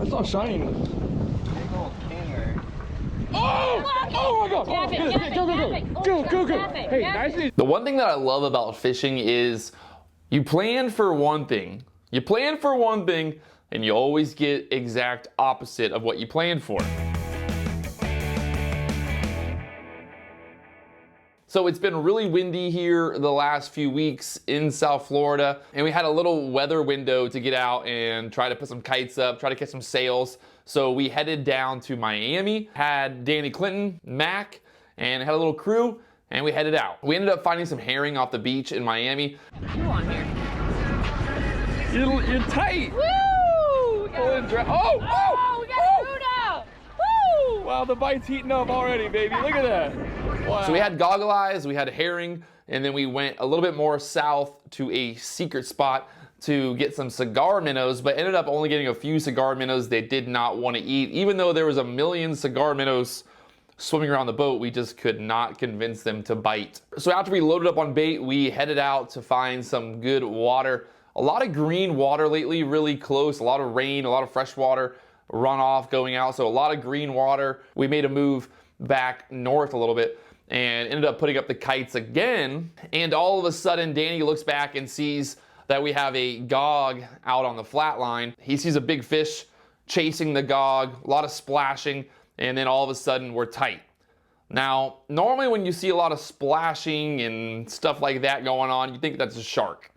That's not shiny. Big old camera. Oh! Oh my god! Go. Hey, nice. The one thing that I love about fishing is you plan for one thing. You plan for one thing and you always get exact opposite of what you planned for. So it's been really windy here the last few weeks in South Florida, and we had a little weather window to get out and try to put some kites up, try to catch some sails. So we headed down to Miami, had Danny Clinton, Mac, and had a little crew, and we headed out. We ended up finding some herring off the beach in Miami. You on here? You're tight. Woo! We got We got Bruno! Woo! Wow, the bite's heating up already, baby. Look at that. Wow. So we had goggle eyes, we had herring, and then we went a little bit more south to a secret spot to get some cigar minnows, but ended up only getting a few cigar minnows they did not want to eat. Even though there was a million cigar minnows swimming around the boat, we just could not convince them to bite. So after we loaded up on bait, we headed out to find some good water. A lot of green water lately, really close, a lot of rain, a lot of fresh water runoff going out, so a lot of green water. We made a move back north a little bit and ended up putting up the kites again, and all of a sudden Danny looks back and sees that we have a gog out on the flat line. He sees a big fish chasing the gog, a lot of splashing, and then all of a sudden we're tight. Now, normally when you see a lot of splashing and stuff like that going on, you think that's a shark.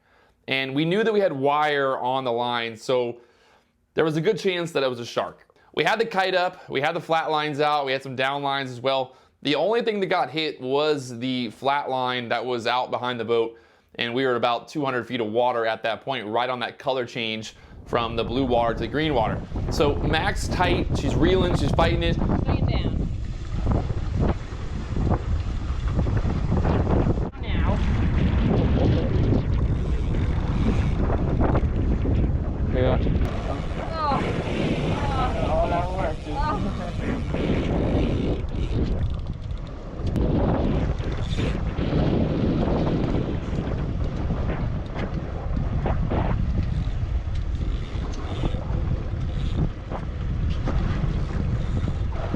And we knew that we had wire on the line, so there was a good chance that it was a shark. We had the kite up, we had the flat lines out, we had some down lines as well. The only thing that got hit was the flat line that was out behind the boat, and we were at about 200 feet of water at that point, right on that color change from the blue water to the green water. So Mac's tight, she's reeling, she's fighting it. Bring it down. Now. Yeah. All that work, dude.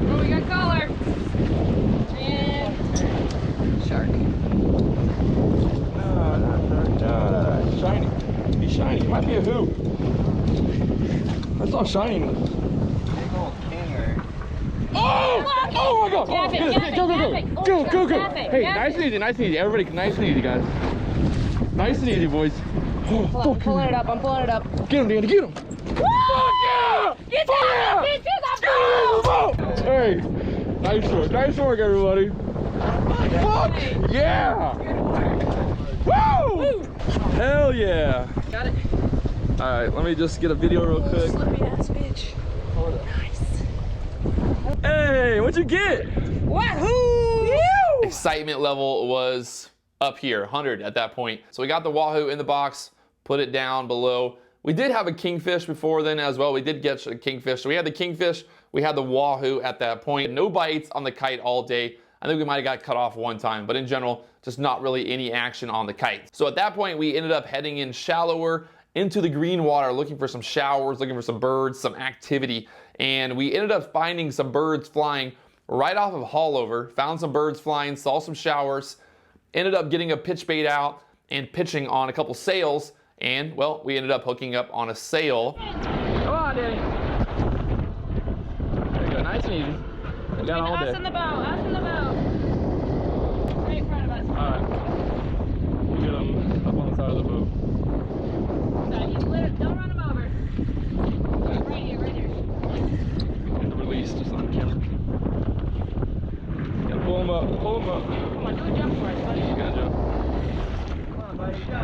Oh, we got color. And shark. No, shiny. He's shiny. It might be a who. That's not shiny. Big old camera. Oh! Oh my god! Tap it, tap it, tap it. Go. Tap it, Hey, tap nice and easy, nice and easy. Everybody, nice and easy, guys. Nice and easy, boys. Oh, Hold on, I'm pulling it up, I'm pulling it up. Get him, Danny, get him! Woo! Yeah! Get down! Get to the boat! Hey, nice work, everybody. Fuck yeah! Woo! Hell yeah! Got it. All right, let me just get a video real quick. Slippy ass bitch. Nice. Hey, what'd you get? Wahoo! Excitement level was up here, 100 at that point. So we got the Wahoo in the box, put it down below. We did have a KingFish before then as well. We did get a KingFish. So we had the KingFish, we had the Wahoo at that point. No bites on the kite all day. I think we might have got cut off one time, but in general, just not really any action on the kite. So at that point, we ended up heading in shallower into the green water, looking for some showers, looking for some birds, some activity. And we ended up finding some birds flying right off of Haulover, found some birds flying, saw some showers, ended up getting a pitch bait out and pitching on a couple sails. And well, we ended up hooking up on a sail. Come on, Danny. There you go, nice and easy. We got all day. Us in the boat, us in the boat. Right in front of us. All right. You get them up on the side of the boat. Don't run him over. Right here, right here. Get the release just on camera. Yeah, pull him up, pull him up. Come on, do a jump for us, buddy. He's gonna jump. Come on, buddy, go.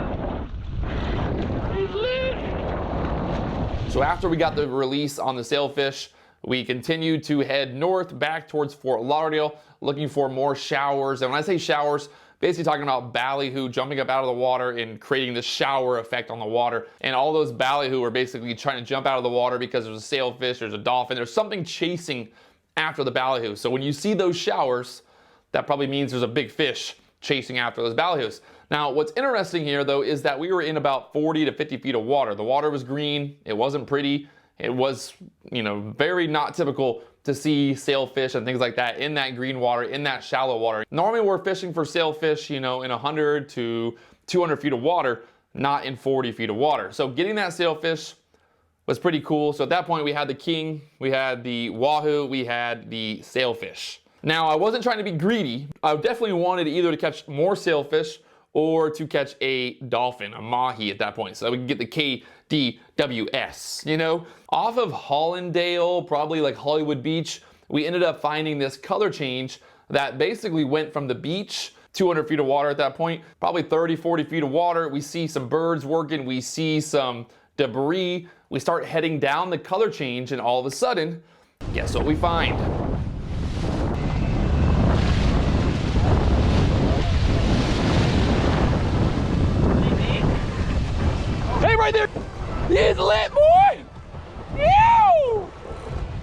So after we got the release on the sailfish, we continued to head north back towards Fort Lauderdale, looking for more showers. And when I say showers, basically talking about ballyhoo jumping up out of the water and creating this shower effect on the water. And all those ballyhoo are basically trying to jump out of the water because there's a sailfish, there's a dolphin, there's something chasing after the ballyhoo. So when you see those showers, that probably means there's a big fish chasing after those ballyhoos. Now, what's interesting here, though, is that we were in about 40 to 50 feet of water. The water was green, it wasn't pretty, it was, you know, very not typical to see sailfish and things like that in that green water, in that shallow water. Normally we're fishing for sailfish, you know, in 100 to 200 feet of water, not in 40 feet of water. So getting that sailfish was pretty cool. So at that point we had the king, we had the wahoo, we had the sailfish. Now I wasn't trying to be greedy. I definitely wanted either to catch more sailfish or to catch a dolphin, a mahi at that point, so that we can get the KDWS, you know? Off of Hollandale, probably like Hollywood Beach, we ended up finding this color change that basically went from the beach, 200 feet of water at that point, probably 30, 40 feet of water. We see some birds working, we see some debris. We start heading down the color change, and all of a sudden, guess what we find? Hey, right there! He's lit, boy! Ew!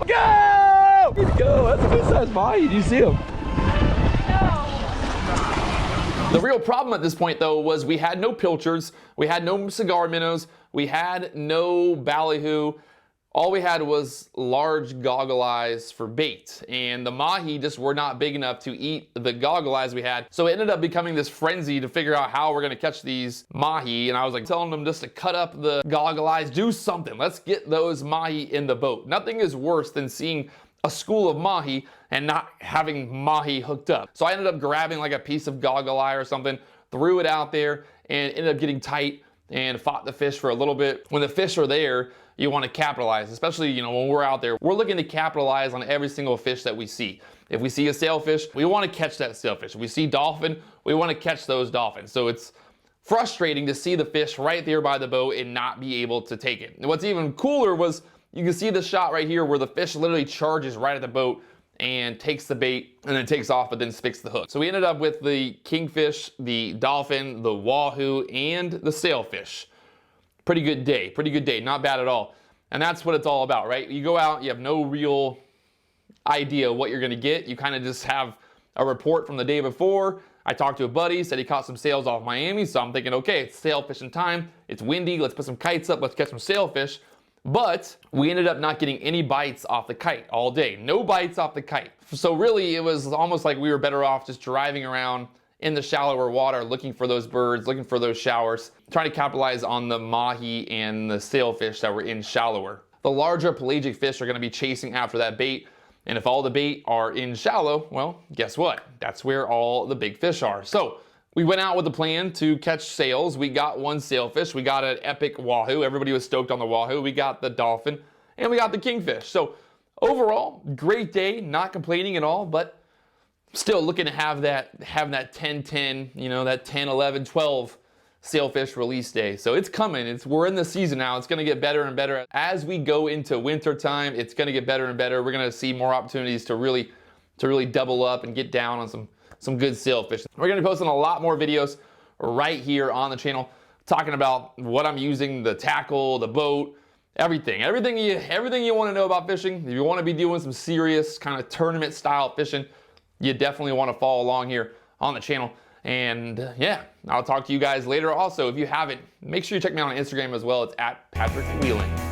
Go! Let's go! That's a good sized mahi. Do you see him? The real problem at this point, though, was we had no pilchards, we had no cigar minnows, we had no ballyhoo. All we had was large goggle eyes for bait, and the mahi just were not big enough to eat the goggle eyes we had. So it ended up becoming this frenzy to figure out how we're gonna catch these mahi, and I was like telling them just to cut up the goggle eyes, do something. Let's get those mahi in the boat. Nothing is worse than seeing a school of mahi and not having mahi hooked up. So I ended up grabbing like a piece of goggle eye or something, threw it out there, and ended up getting tight and fought the fish for a little bit. When the fish are there, you want to capitalize, especially, you know, when we're out there, we're looking to capitalize on every single fish that we see. If we see a sailfish, we want to catch that sailfish. If we see dolphin, we want to catch those dolphins. So it's frustrating to see the fish right there by the boat and not be able to take it. And what's even cooler was you can see the shot right here where the fish literally charges right at the boat and takes the bait and then takes off, but then sticks the hook. So we ended up with the kingfish, the dolphin, the wahoo, and the sailfish. Pretty good day, not bad at all. And that's what it's all about, right? You go out, you have no real idea what you're gonna get. You kind of just have a report from the day before. I talked to a buddy, said he caught some sails off Miami, so I'm thinking, okay, it's sail fishing time, it's windy, let's put some kites up, let's catch some sailfish. But we ended up not getting any bites off the kite all day. No bites off the kite. So really, it was almost like we were better off just driving around in the shallower water, looking for those birds, looking for those showers, trying to capitalize on the mahi and the sailfish that were in shallower. The larger pelagic fish are gonna be chasing after that bait, and if all the bait are in shallow, well, guess what? That's where all the big fish are. So we went out with a plan to catch sails. We got one sailfish, we got an epic wahoo. Everybody was stoked on the wahoo. We got the dolphin, and we got the kingfish. So overall, great day, not complaining at all, but still looking to have that 10-10, you know, that 10, 11, 12 sailfish release day. So it's coming. We're in the season now. It's going to get better and better. As we go into winter time, it's going to get better and better. We're going to see more opportunities to really double up and get down on some good sailfish. We're going to be posting a lot more videos right here on the channel talking about what I'm using, the tackle, the boat, everything you want to know about fishing. If you want to be doing some serious kind of tournament style fishing, you definitely want to follow along here on the channel. And yeah, I'll talk to you guys later. Also, if you haven't, make sure you check me out on Instagram as well. It's @PatrickWieland.